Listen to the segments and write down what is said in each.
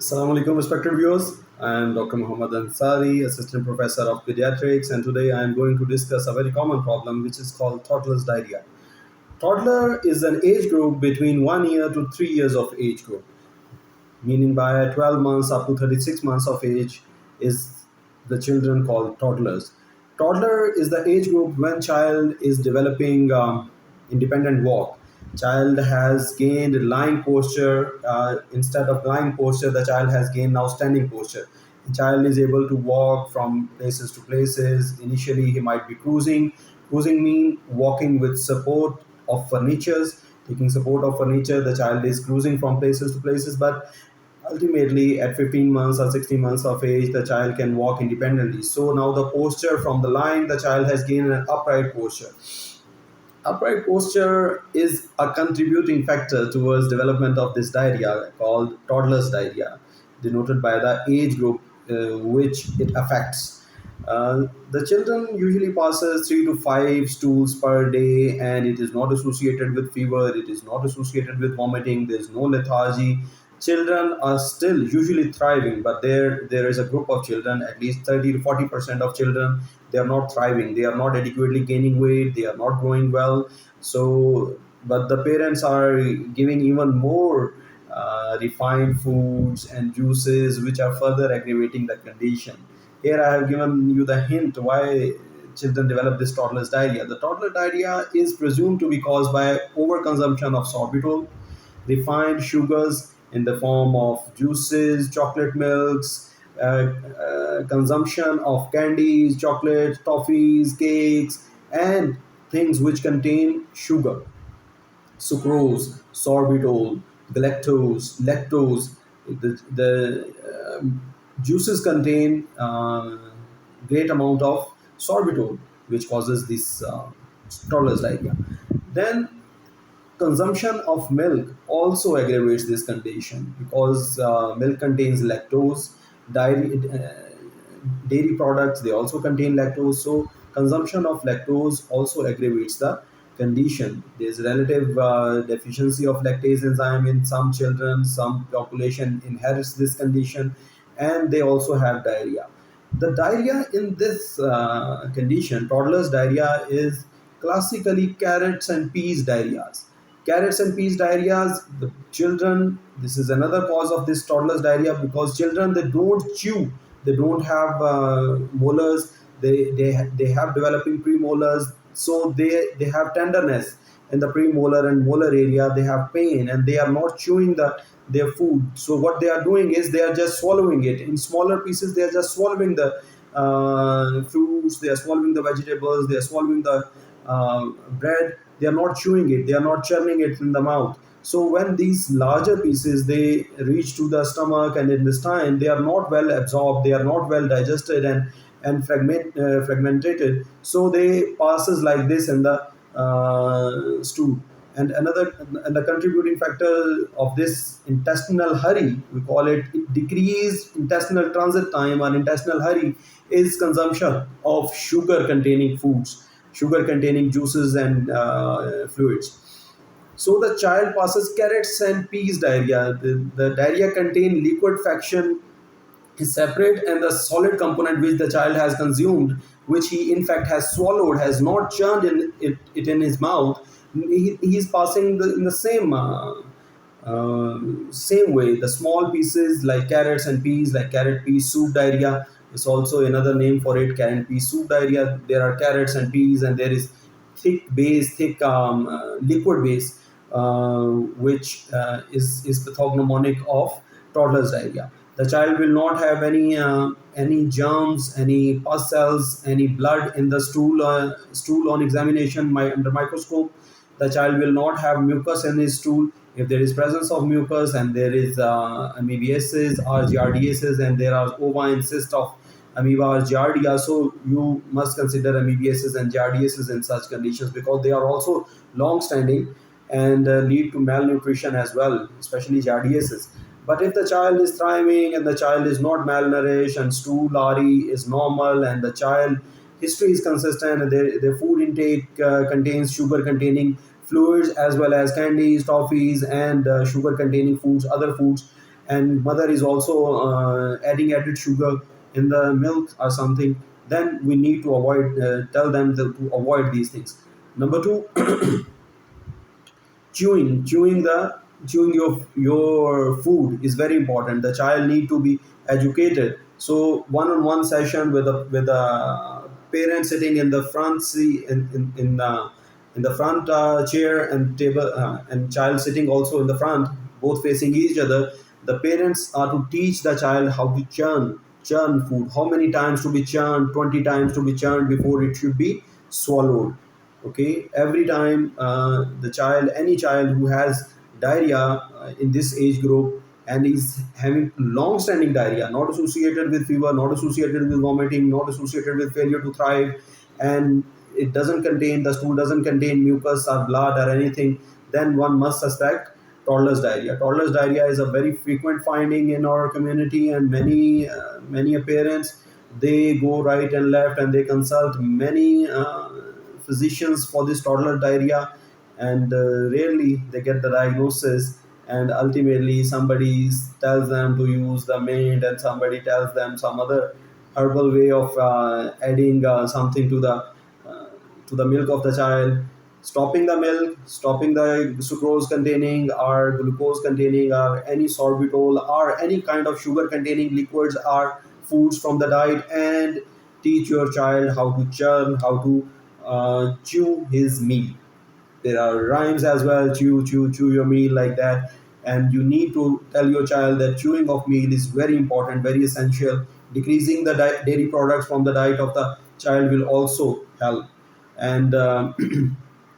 Assalamu alaikum, respected viewers. I am Dr. Muhammad Ansari, Assistant Professor of Pediatrics, and today I am going to discuss a very common problem which is called toddler's diarrhea. Toddler is an age group between 1 year to 3 years of age group, meaning by 12 months up to 36 months of age is the children called toddlers. Toddler is the age group when child is developing independent walk. Child has gained lying posture. Instead of lying posture, the child has gained now standing posture. The child is able to walk from places to places. Initially, he might be cruising. Cruising means walking with support of furnitures. Taking support of furniture, the child is cruising from places to places, but ultimately at 15 months or 16 months of age the child can walk independently. So now the posture from the line, the child has gained an upright posture. Upright posture is a contributing factor towards development of this diarrhea called toddler's diarrhea, denoted by the age group which it affects. The children usually passes 3 to 5 stools per day, and it is not associated with fever. It is not associated with vomiting. There is no lethargy. Children are still usually thriving, but there is a group of children, at least 30 to 40% of children, they are not thriving. They are not adequately gaining weight. They are not growing well. So, but the parents are giving even more refined foods and juices, which are further aggravating the condition. Here, I have given you the hint why children develop this toddler's diarrhea. The toddler diarrhea is presumed to be caused by overconsumption of sorbitol, refined sugars in the form of juices, chocolate milks, consumption of candies, chocolates, toffees, cakes, and things which contain sugar, sucrose, sorbitol, lactose. The juices contain great amount of sorbitol, which causes this toddler's diarrhea. Then consumption of milk also aggravates this condition because milk contains lactose. Dairy, uh, dairy products, they also contain lactose, so consumption of lactose also aggravates the condition. There's relative deficiency of lactase enzyme in some children. Some population inherits this condition, and they also have diarrhea. The diarrhea in this condition, toddler's diarrhea, is classically carrots and peas diarrheas. Carrots and peas diarrheas, the children, this is another cause of this toddler's diarrhea because children, they don't chew, they don't have molars, they have developing premolars, so they have tenderness in the premolar and molar area. They have pain and they are not chewing their food. So what they are doing is they are just swallowing it in smaller pieces. They are just swallowing the fruits, they are swallowing the vegetables, they are swallowing the bread. They are not chewing it, they are not churning it in the mouth. So when these larger pieces they reach to the stomach and intestine, they are not well absorbed, they are not well digested and fragmented. So they passes like this in the stool. And the contributing factor of this intestinal hurry, we call it decreased intestinal transit time or intestinal hurry, is consumption of sugar containing foods, sugar containing juices and fluids. So the child passes carrots and peas diarrhea. The diarrhea contain liquid fraction is separate, and the solid component which the child has consumed, which he in fact has swallowed, has not churned it in his mouth. He is passing in the same way. The small pieces like carrots and peas, like carrot pea soup diarrhea, is also another name for it. Carrot pea soup diarrhea. There are carrots and peas, and there is thick liquid base, which is pathognomonic of toddler's diarrhea. The child will not have any germs, any pus cells, any blood in the stool on examination under microscope. The child will not have mucus in his stool. If there is presence of mucus and there is amoebiasis or giardiasis, and there are ova and cyst of amoeba or giardia, so you must consider amoebiasis and giardiasis in such conditions because they are also long standing and lead to malnutrition as well, especially giardiasis. But if the child is thriving and the child is not malnourished and stool RE is normal and the child history is consistent and their food intake contains sugar containing fluids as well as candies, toffees, and sugar containing foods, other foods, and mother is also adding added sugar in the milk or something, then we need to avoid, tell them to avoid these things. Number two, chewing your food is very important. The child need to be educated. So one-on-one session with a parent sitting in the front seat, in the front chair and table, and child sitting also in the front, both facing each other. The parents are to teach the child how to churn food, how many times to be churned, 20 times to be churned before it should be swallowed. Okay, every time the child, any child who has diarrhea in this age group and is having long standing diarrhea, not associated with fever, not associated with vomiting, not associated with failure to thrive, and it doesn't contain, the stool doesn't contain mucus or blood or anything, then one must suspect toddler's diarrhea. Toddler's diarrhea is a very frequent finding in our community, and many parents, they go right and left and they consult many physicians for this toddler diarrhea, and rarely they get the diagnosis. And ultimately somebody tells them to use the mint, and somebody tells them some other herbal way of adding something to the milk of the child, stopping the milk, stopping the sucrose containing or glucose containing or any sorbitol or any kind of sugar containing liquids or foods from the diet, and teach your child how to churn, how to chew his meal. There are rhymes as well: chew, chew, chew your meal, like that. And you need to tell your child that chewing of meal is very important, very essential. Decreasing the dairy products from the diet of the child will also help. And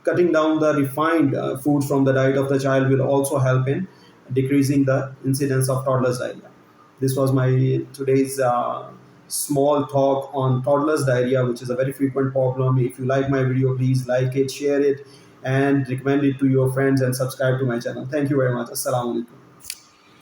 cutting down the refined foods from the diet of the child will also help in decreasing the incidence of toddler's diarrhea. This was my today's small talk on toddler's diarrhea, which is a very frequent problem. If you like my video, please like it, share it, and recommend it to your friends and subscribe to my channel. Thank you very much. Assalamu alaikum.